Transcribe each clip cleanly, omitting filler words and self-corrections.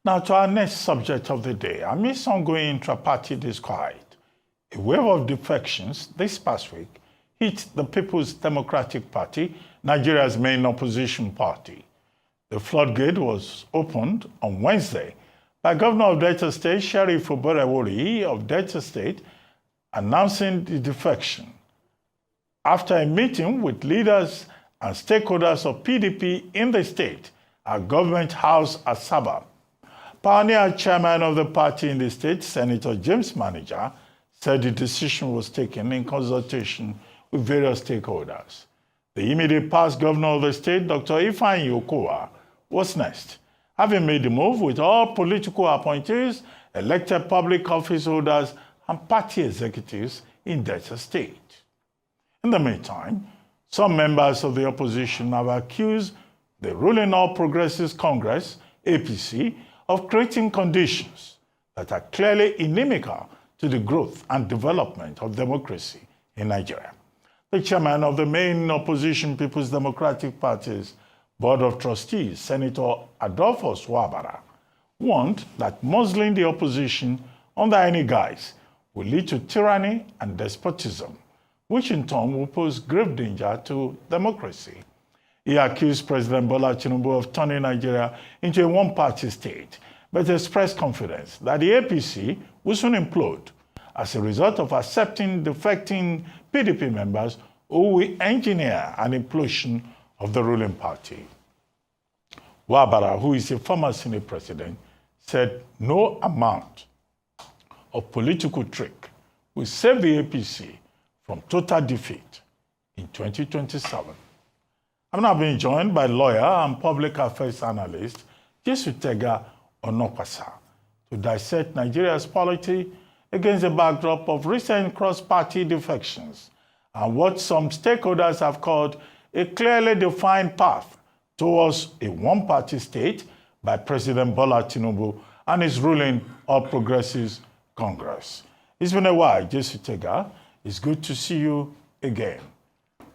Now to our next subject of the day. Amidst ongoing intra-party disquiet, a wave of defections this past week hit the People's Democratic Party, Nigeria's main opposition party. The floodgate was opened on Wednesday by Governor of Delta State, Sheriff Oborewori of Delta State, announcing the defection. After a meeting with leaders and stakeholders of PDP in the state at Government House at Asaba, pioneer chairman of the party in the state, Senator James Naija, said the decision was taken in consultation with various stakeholders. The immediate past governor of the state, Dr. Ifeanyi Okowa, was next, having made the move with all political appointees, elected public office holders, and party executives in Delta State. In the meantime, some members of the opposition have accused the ruling All Progressives Congress, APC, of creating conditions that are clearly inimical to the growth and development of democracy in Nigeria. The chairman of the main opposition People's Democratic Party's Board of Trustees, Senator Adolphus Wabara, warned that muzzling the opposition under any guise will lead to tyranny and despotism, which in turn will pose grave danger to democracy. He accused President Bola Tinubu of turning Nigeria into a one-party state, but expressed confidence that the APC will soon implode as a result of accepting defecting PDP members who will engineer an implosion of the ruling party. Wabara, who is a former Senate president, said no amount of political trick will save the APC from total defeat in 2027. I'm now being joined by lawyer and public affairs analyst Jesutega Onokpasa to dissect Nigeria's polity against the backdrop of recent cross-party defections and what some stakeholders have called a clearly defined path towards a one-party state by President Bola Tinubu and his ruling All Progressives Congress. It's been a while, Jesutega. It's good to see you again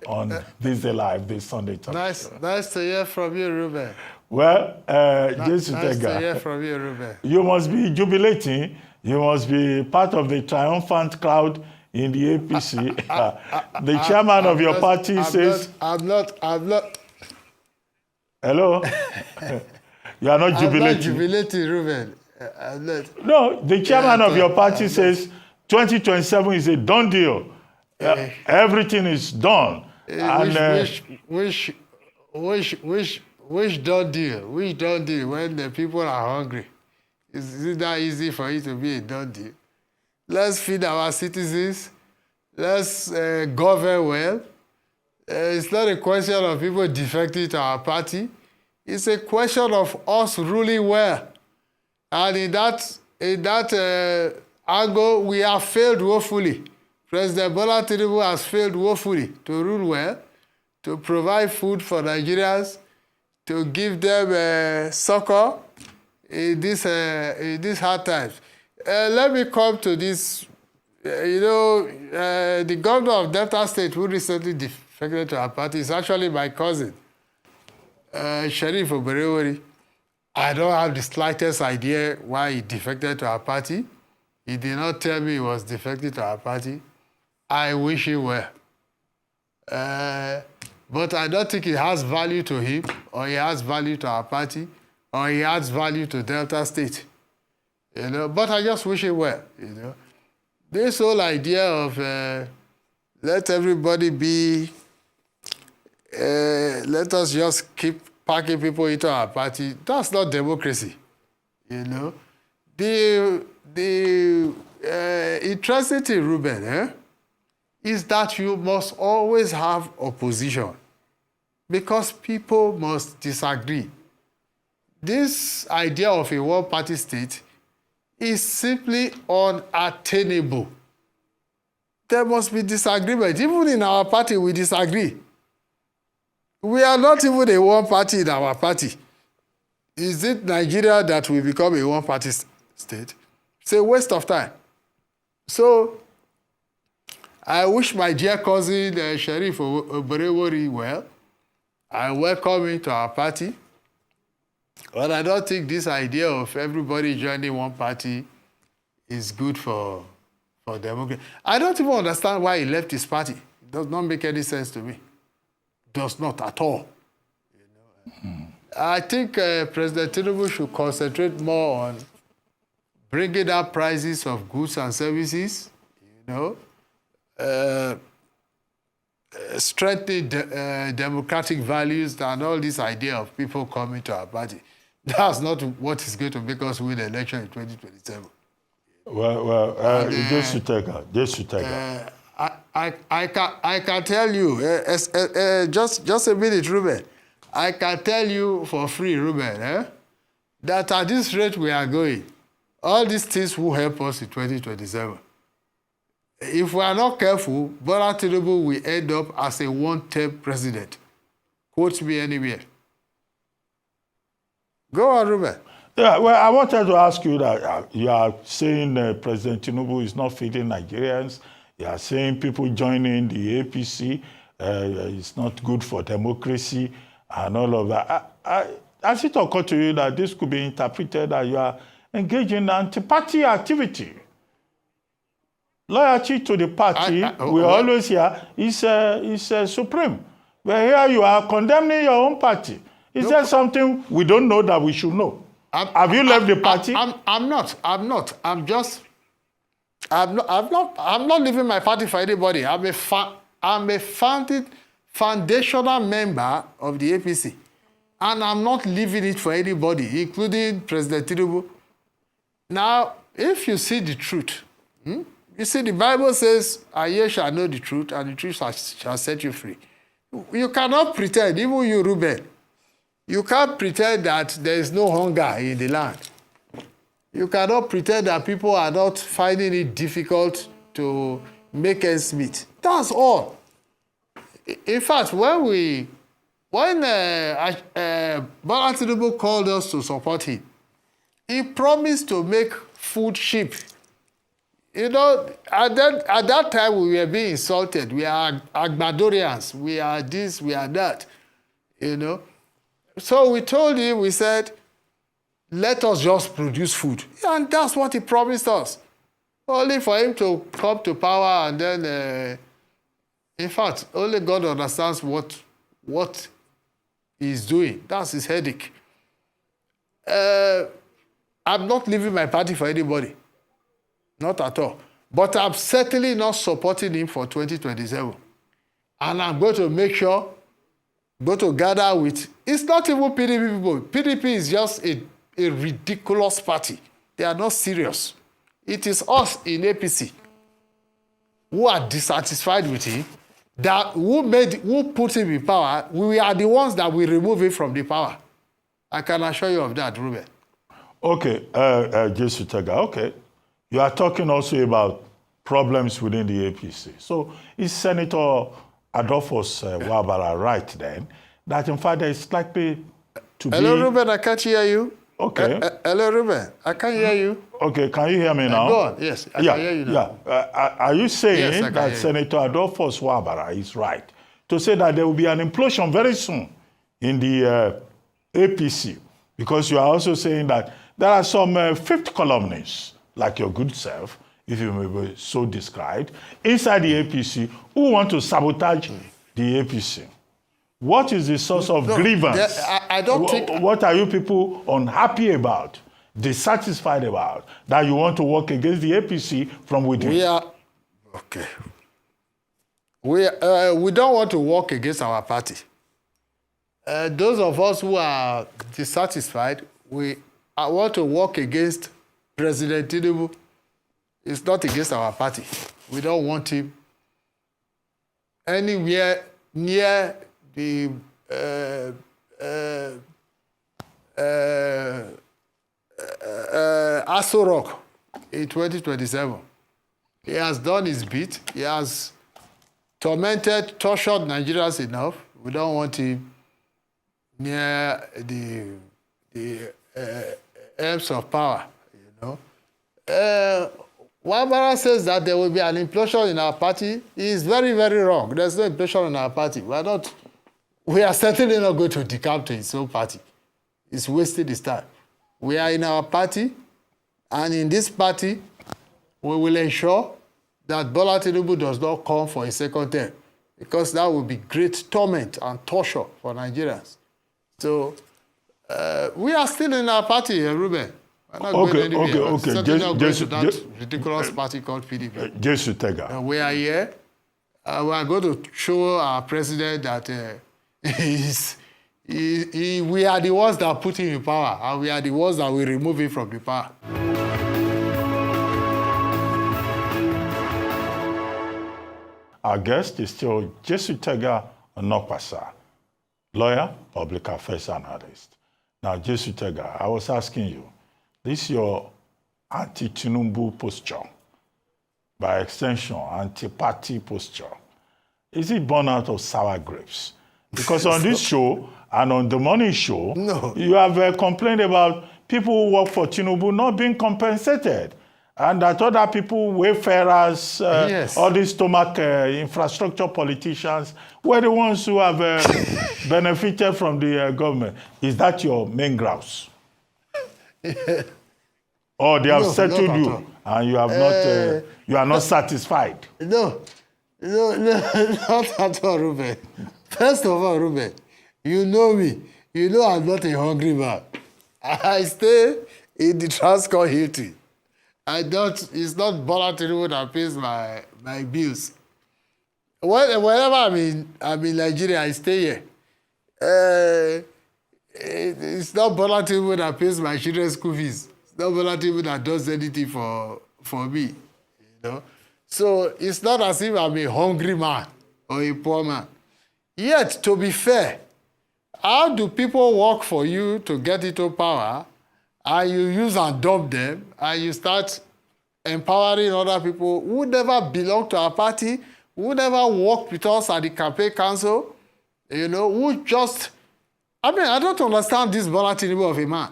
on This Day Live, this Sunday talk. Nice to hear from you, Ruben. Well, Nice to hear from you, Ruben. You must be jubilating. You must be part of the triumphant crowd in the APC. The chairman of your party says... I'm not. Hello? You are not jubilating. I'm not jubilating, Ruben. I'm not. No, the chairman of your party says 2027 is a done deal. Everything is done. Which done deal? Which done deal when the people are hungry? Is it that easy for it to be a done deal? Let's feed our citizens. Let's govern well. It's not a question of people defecting to our party. It's a question of us ruling well. And in that angle, we have failed woefully. President Bola Tinubu has failed woefully to rule well, to provide food for Nigerians, to give them succor in these hard times. Let me come to this. The governor of Delta State, who recently defected to our party, is actually my cousin, Sheriff Oborewori. I don't have the slightest idea why he defected to our party. He did not tell me he was defected to our party. I wish him well. But I don't think it has value to him, or he has value to our party, or he adds value to Delta State. But I just wish him well. This whole idea of let everybody be, let us just keep packing people into our party, that's not democracy. The interesting thing, Ruben, is that you must always have opposition because people must disagree. This idea of a one-party state is simply unattainable. There must be disagreement. Even in our party, we disagree. We are not even a one-party in our party. Is it Nigeria that will become a one-party state? It's a waste of time. So, I wish my dear cousin, Sheriff Oborewori, well. I welcome him to our party. But I don't think this idea of everybody joining one party is good for democracy. I don't even understand why he left his party. It does not make any sense to me. Does not at all. I think President Tinubu should concentrate more on bringing down prices of goods and services, strengthening democratic values and all this idea of people coming to our party. That's not what is going to make us win the election in 2027. Just to take her. I can tell you, just a minute, Ruben. I can tell you for free, Ruben, that at this rate we are going, all these things will help us in 2027. If we are not careful, Bola Tinubu will end up as a one-term president. Quote me anywhere. Go on, Ruben. Yeah, well, I wanted to ask you that you are saying President Tinubu is not feeding Nigerians. You are saying people joining the APC is not good for democracy and all of that. Has it occurred to you that this could be interpreted that you are engaging in anti-party activity? Loyalty to the party, we always hear, is supreme. But here you are condemning your own party. Is there something we don't know that we should know? Have you left the party? I'm not. I'm not leaving my party for anybody. I'm a foundational member of the APC. And I'm not leaving it for anybody, including President Tinubu. Now, if you see the truth, you see the Bible says, and ye shall know the truth, and the truth shall set you free. You cannot pretend, even you, Ruben, you can't pretend that there is no hunger in the land. You cannot pretend that people are not finding it difficult to make ends meet. That's all. In fact, when Bola Tinubu called us to support him, he promised to make food cheap. At that time we were being insulted. We are Agbadorians. We are this, we are that. So we told him, we said, let us just produce food. And that's what he promised us. Only for him to come to power and then, in fact, only God understands what he's doing. That's his headache. I'm not leaving my party for anybody. Not at all. But I'm certainly not supporting him for 2027. And I'm going to make sure, go to gather with, it's not even PDP people. PDP is just a ridiculous party. They are not serious. It is us in APC who are dissatisfied with him, who put him in power. We are the ones that will remove him from the power. I can assure you of that, Ruben. Okay, Jesu Tega, okay. You are talking also about problems within the APC. So is Senator Adolphus Wabara right then, that in fact there is likely to be... Hello, Ruben, I can't hear you. Okay. Hello, Ruben, I can't hear you. Okay, can you hear me now? Go on, yes, I can hear you now. Yeah. Are you saying Yes, that Senator Adolphus Wabara is right to say that there will be an implosion very soon in the APC? Because you are also saying that there are some fifth columnists, like your good self, if you may be so described, inside the APC who want to sabotage the APC. What is the source of grievance? I don't think... What are you people unhappy about, dissatisfied about, that you want to work against the APC from within? We don't want to work against our party. Those of us who are dissatisfied, we want to work against President Tinubu. It's not against our party. We don't want him anywhere near the Aso Rock in 2027. He has done his bit. He has tortured Nigerians enough. We don't want him near the aims of power, Wabara says that there will be an implosion in our party. He is very, very wrong. There's no implosion in our party. We are certainly not going to decamp to his own party. is wasting his time. We are in our party, and in this party, we will ensure that Bola Tinubu does not come for a second term, because that will be great torment and torture for Nigerians. So we are still in our party, Ruben. We're not going anywhere. Okay. Certainly not going to that ridiculous party called PDP. Jesus Tega. We are here. We are going to show our president that we are the ones that put him in power, and we are the ones that will remove him from the power. Our guest is still Jesus Tega Onokpasa, lawyer, public affairs analyst. Now, Jesus Tega, I was asking you, this is your anti-Tinubu posture, by extension, anti-party posture. Is it born out of sour grapes? Because on this show and on the morning show, you have complained about people who work for Tinubu not being compensated, and that other people, wayfarers, all these stomach infrastructure politicians, were the ones who have benefited from the government. Is that your main grouse? Or they have settled you and you have not, you are not satisfied? No, not at all, Ruben. First of all, Ruben, you know me. You know I'm not a hungry man. I stay in the Transcorp Hilton. It's not Bola Tinubu that pays my bills. Whenever I'm in Nigeria, I stay here. It's not Bola Tinubu that pays my children's school fees. It's not Bola Tinubu that does anything for me. You know? So it's not as if I'm a hungry man or a poor man. Yet, to be fair, how do people work for you to get into power, and you use and dump them, and you start empowering other people who never belong to our party, who never worked with us at the campaign council, you know, who just... I mean, I don't understand this Bola Tinubu of a man.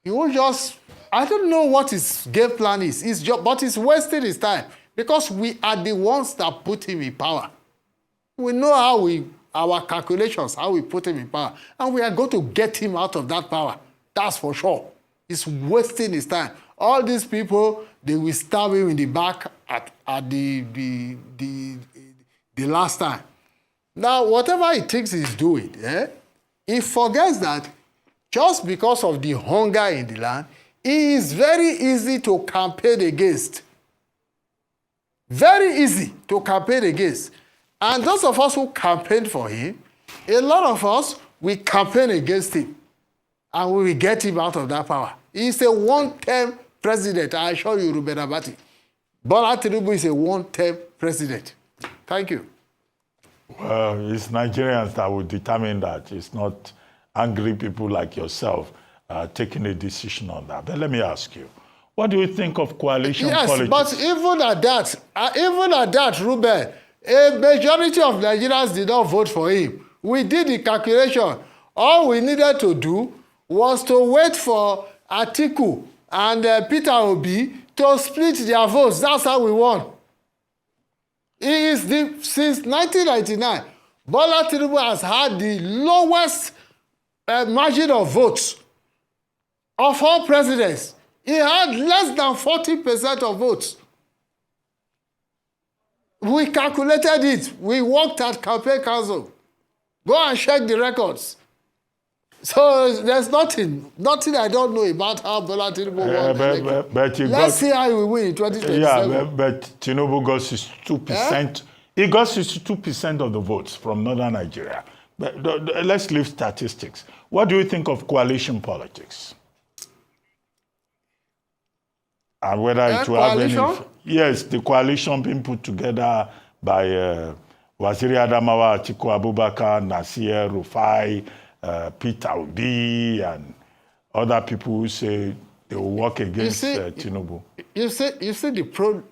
He will just... I don't know what his game plan is. But he's wasting his time, because we are the ones that put him in power. We know our calculations, how we put him in power, and we are going to get him out of that power. That's for sure. He's wasting his time. All these people, they will stab him in the back at the last time. Now, whatever he thinks he's doing, he forgets that just because of the hunger in the land, he is very easy to campaign against. Very easy to campaign against. And those of us who campaigned for him, a lot of us, we campaign against him. And we will get him out of that power. He's a one-term president, I assure you, Ruben Abati. Bola Tinubu is a one-term president. Thank you. Well, it's Nigerians that will determine that. It's not angry people like yourself taking a decision on that. But let me ask you, what do you think of coalition politics? Yes, but even at that, Ruben, a majority of Nigerians did not vote for him. We did the calculation. All we needed to do was to wait for Atiku and Peter Obi to split their votes. That's how we won. Since 1999, Bola Tinubu has had the lowest margin of votes of all presidents. He had less than 40% of votes. We calculated it. We worked at campaign council. Go and check the records. So there's nothing I don't know about how Bola Tinubu won. But let's see how we win in 2027. Yeah, but Tinubu got 62%. He got 62% of the votes from northern Nigeria. But let's leave statistics. What do you think of coalition politics? And whether it will have any... Yes, the coalition being put together by Waziri Adamawa, Atiku Abubakar, Nasir Rufai, Peter Obi, and other people who say they will work against Tinubu. You see the problem.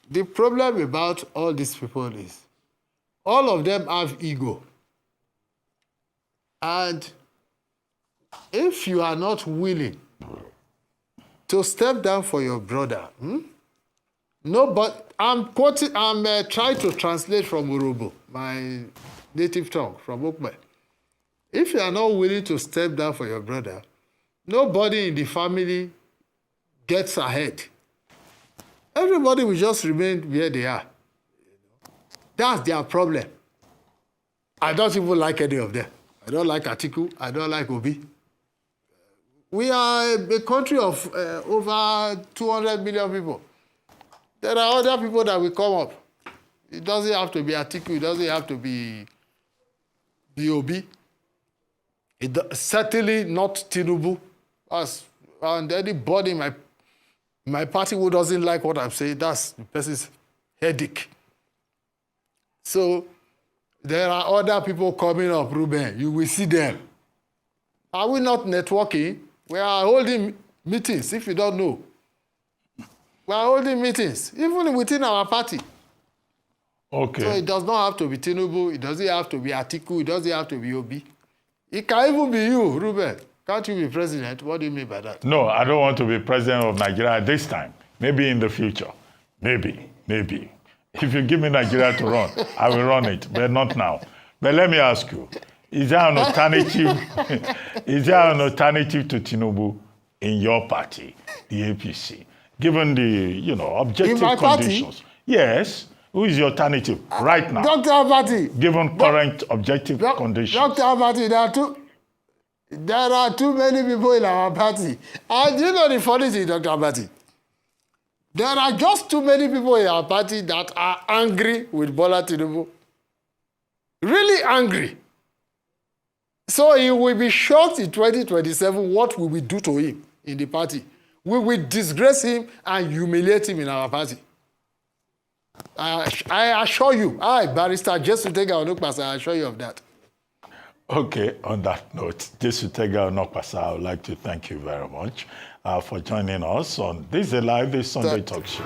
The problem about all these people is all of them have ego. And if you are not willing to step down for your brother, no, but I'm trying to translate from Urubu, my native tongue from Okme. If you are not willing to step down for your brother, nobody in the family gets ahead. Everybody will just remain where they are. That's their problem. I don't even like any of them. I don't like Atiku. I don't like Obi. We are a country of over 200 million people. There are other people that will come up. It doesn't have to be Atiku. It doesn't have to be Obi. Certainly not Tinubu. And anybody in my party who doesn't like what I'm saying, that's the person's headache. So there are other people coming up, Ruben. You will see them. Are we not networking? We are holding meetings, if you don't know. We are holding meetings, even within our party. Okay. So it does not have to be Tinubu. It doesn't have to be Atiku. It doesn't have to be Obi. It can even be you, Ruben. Can't you be president? What do you mean by that? No, I don't want to be president of Nigeria at this time. Maybe in the future. Maybe. If you give me Nigeria to run, I will run it, but not now. But let me ask you, is there an alternative? Is there an alternative to Tinubu in your party, the APC, given the objective conditions? Party? Yes. Who is the alternative right now? Dr. Abati. Given current objective conditions. Dr. Abati, there are too many people in our party. And you know the funny thing, Dr. Abati? There are just too many people in our party that are angry with Bola Tinubu. Really angry. So he will be shocked in 2027 what we will do to him in the party. We will disgrace him and humiliate him in our party. I assure you, Barrister Jesu Tega Onokpasa, I assure you of that. Okay, on that note, Jesu Tega Onokpasa, I would like to thank you very much for joining us on this Live Sunday Talk Show.